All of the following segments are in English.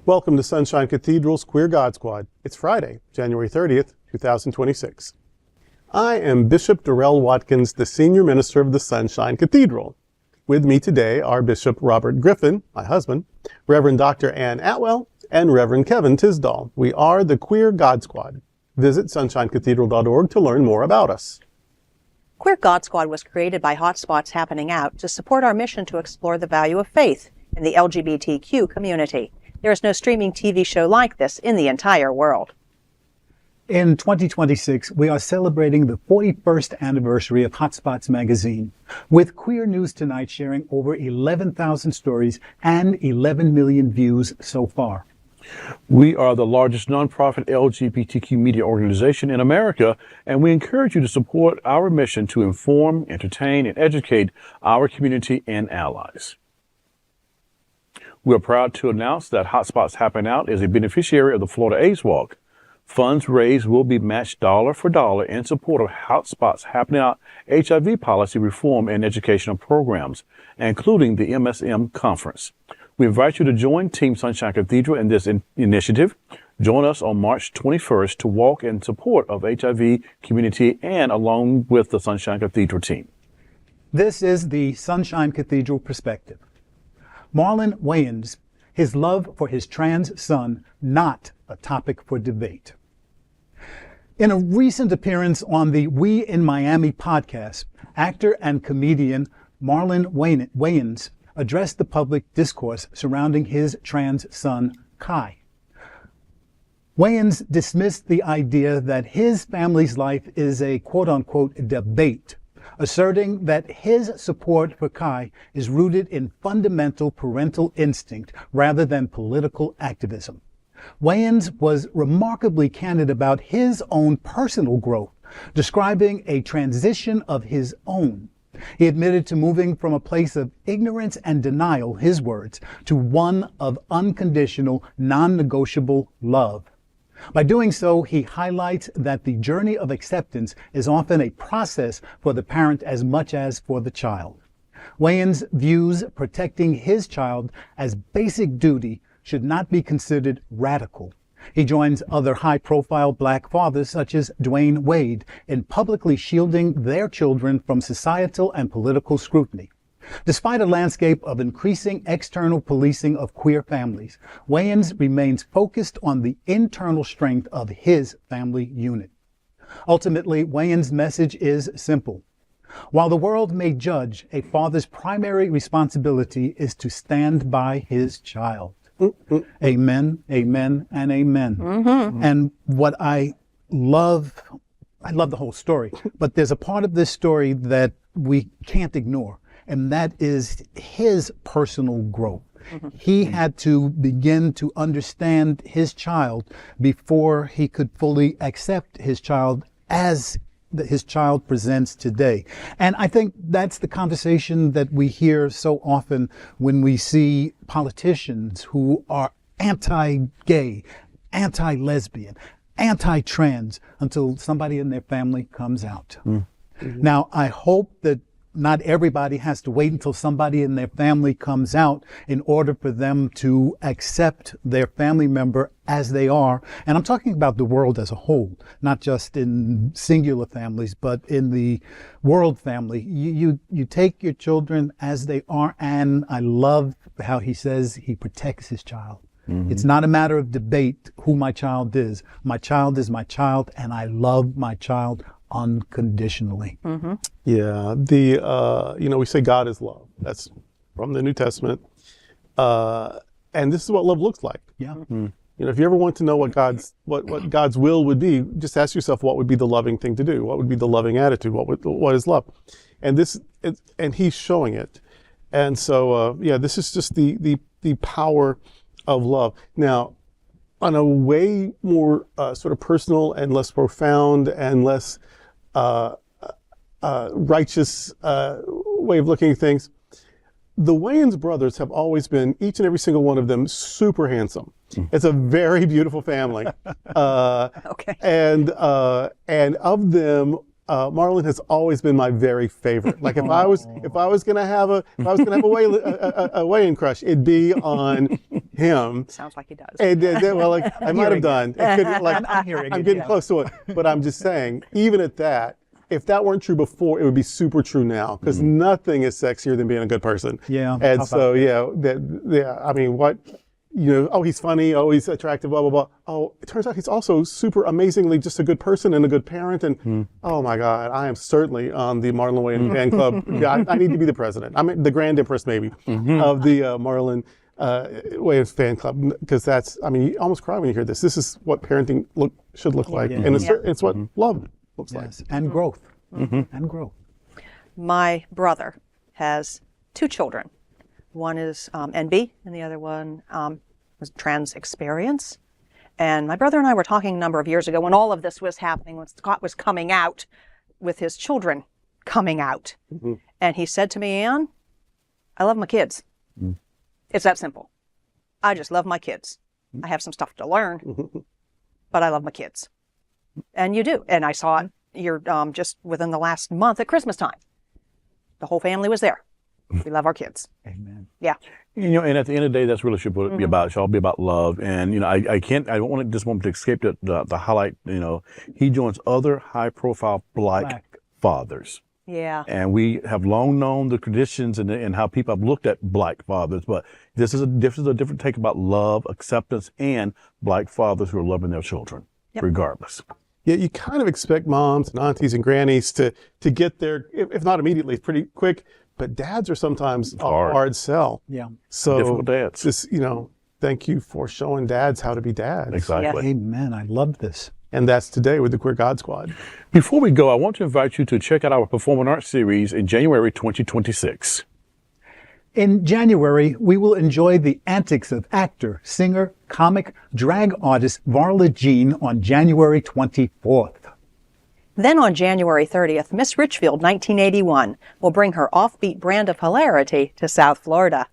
Welcome to Sunshine Cathedral's Queer God Squad. It's Friday, January 30th, 2026. I am Bishop Darrell Watkins, the Senior Minister of the Sunshine Cathedral. With me today are Bishop Robert Griffin, my husband, Reverend Dr. Ann Atwell, and Reverend Kevin Tisdall. We are the Queer God Squad. Visit sunshinecathedral.org to learn more about us. Queer God Squad was created by Hotspots Happening Out to support our mission to explore the value of faith in the LGBTQ community. There is no streaming TV show like this in the entire world. In 2026, we are celebrating the 41st anniversary of Hotspots magazine, with Queer News Tonight sharing over 11,000 stories and 11 million views so far. We are the largest nonprofit LGBTQ media organization in America, and we encourage you to support our mission to inform, entertain, and educate our community and allies. We are proud to announce that Hotspots Happening Out is a beneficiary of the Florida AIDS Walk. Funds raised will be matched dollar for dollar in support of Hotspots Happening Out HIV policy reform and educational programs, including the MSM conference. We invite you to join Team Sunshine Cathedral in this initiative. Join us on March 21st to walk in support of HIV community and along with the Sunshine Cathedral team. This is the Sunshine Cathedral perspective. Marlon Wayans, his love for his trans son, not a topic for debate. In a recent appearance on the We in Miami podcast, actor and comedian Marlon Wayans addressed the public discourse surrounding his trans son, Kai. Wayans dismissed the idea that his family's life is a quote-unquote debate, asserting that his support for Kai is rooted in fundamental parental instinct rather than political activism. Wayans was remarkably candid about his own personal growth, describing a transition of his own. He admitted to moving from a place of ignorance and denial, his words, to one of unconditional, non-negotiable love. By doing so, he highlights that the journey of acceptance is often a process for the parent as much as for the child. Wayans views protecting his child as basic duty should not be considered radical. He joins other high-profile black fathers such as Dwyane Wade in publicly shielding their children from societal and political scrutiny. Despite a landscape of increasing external policing of queer families, Wayans remains focused on the internal strength of his family unit. Ultimately, Wayans' message is simple. While the world may judge, a father's primary responsibility is to stand by his child. Amen, amen, and amen. Mm-hmm. And what I love the whole story, but there's a part of this story that we can't ignore, and that is his personal growth. Mm-hmm. He had to begin to understand his child before he could fully accept his child as his child presents today. And I think that's the conversation that we hear so often when we see politicians who are anti-gay, anti-lesbian, anti-trans, until somebody in their family comes out. Mm-hmm. Now, I hope that not everybody has to wait until somebody in their family comes out in order for them to accept their family member as they are. And I'm talking about the world as a whole, not just in singular families, but in the world family. You take your children as they are, and I love how he says he protects his child. Mm-hmm. It's not a matter of debate who my child is. My child is my child, and I love my child unconditionally. Mm-hmm. Yeah, we say God is love. That's from the New Testament, and this is what love looks like. Yeah. Mm-hmm. If you ever want to know what God's will would be, just ask yourself what would be the loving thing to do. What would be the loving attitude? What is love? And He's showing it. And so this is just the power of love. Now, on a way more sort of personal and less profound and less righteous way of looking at things, the Wayans brothers have always been, each and every single one of them, super handsome. It's a very beautiful family. Okay. And of them, Marlon has always been my very favorite. Like if I was gonna have a Wayan crush, it'd be on him. Sounds like he does. And, well, like, I might have done. It could, like, I'm hearing I'm it, getting yeah. close to it. But I'm just saying, even at that, if that weren't true before, it would be super true now, because nothing is sexier than being a good person. Yeah. And How about so, I mean, what, oh, he's funny, oh, he's attractive, blah, blah, blah. Oh, it turns out he's also super amazingly just a good person and a good parent. And oh my God, I am certainly on the Marlon Wayans fan club. Yeah, I need to be the president. I'm the Grand Empress, maybe, of the Marlon Wayans fan club, because that's, I mean, you almost cry when you hear this. This is what parenting should look like. Yeah. And it's what love looks like. Yes, and growth. And growth. My brother has 2 children. One is NB, and the other one was trans experience. And my brother and I were talking a number of years ago when all of this was happening, when Scott was coming out with his children coming out. And he said to me, Ann, I love my kids. It's that simple. I just love my kids. I have some stuff to learn, but I love my kids. And you do. And I saw it here just within the last month at Christmas time. The whole family was there. We love our kids. Amen. Yeah. And at the end of the day, that's really should be about. It should all be about love. And I don't want this moment to escape the highlight. He joins other high-profile black fathers. Yeah. And we have long known the traditions and how people have looked at black fathers, but this is a different take about love, acceptance, and black fathers who are loving their children, regardless. Yeah, you kind of expect moms and aunties and grannies to get there, if not immediately, pretty quick. But dads are sometimes a hard sell. Yeah. So difficult dads. Just, thank you for showing dads how to be dads. Exactly. Amen. I love this. And that's today with the Queer God Squad. Before we go, I want to invite you to check out our performing arts series in January 2026. In January, we will enjoy the antics of actor, singer, comic, drag artist Varla Jean on January 24th. Then on January 30th, Miss Richfield 1981 will bring her offbeat brand of hilarity to South Florida.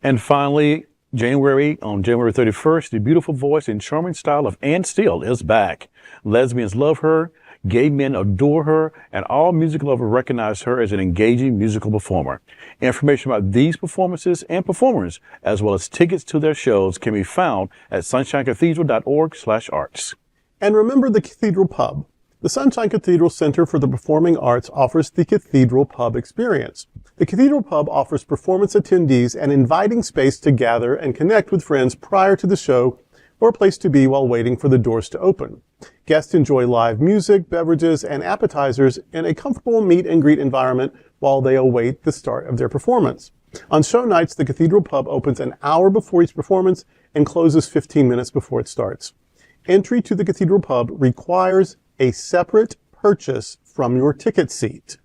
And finally, on January 31st, the beautiful voice and charming style of Ann Steele is back. Lesbians love her, gay men adore her, and all music lovers recognize her as an engaging musical performer. Information about these performances and performers, as well as tickets to their shows, can be found at sunshinecathedral.org/arts. And remember the Cathedral Pub. The Sunshine Cathedral Center for the Performing Arts offers the Cathedral Pub experience. The Cathedral Pub offers performance attendees an inviting space to gather and connect with friends prior to the show, or a place to be while waiting for the doors to open. Guests enjoy live music, beverages, and appetizers in a comfortable meet and greet environment while they await the start of their performance. On show nights, the Cathedral Pub opens an hour before each performance and closes 15 minutes before it starts. Entry to the Cathedral Pub requires a separate purchase from your ticket seat,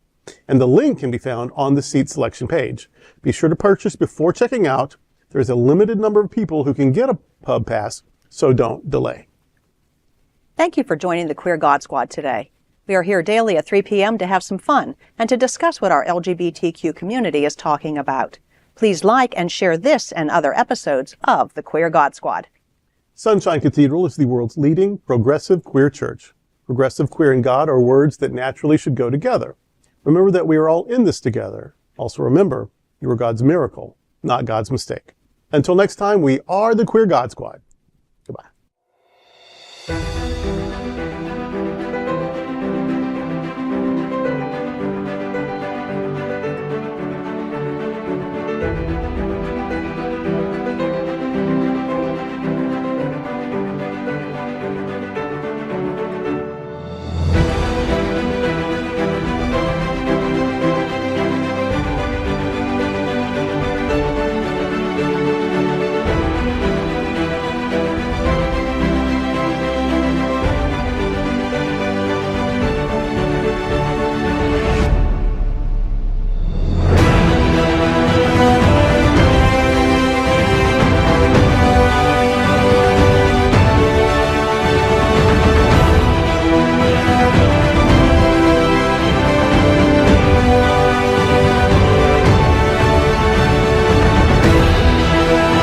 and the link can be found on the seat selection page. Be sure to purchase before checking out. There's a limited number of people who can get a pub pass, so don't delay. Thank you for joining the Queer God Squad today. We are here daily at 3 p.m. to have some fun and to discuss what our LGBTQ community is talking about. Please like and share this and other episodes of the Queer God Squad. Sunshine Cathedral is the world's leading progressive queer church. Progressive, queer, and God are words that naturally should go together. Remember that we are all in this together. Also remember, you are God's miracle, not God's mistake. Until next time, we are the Queer God Squad.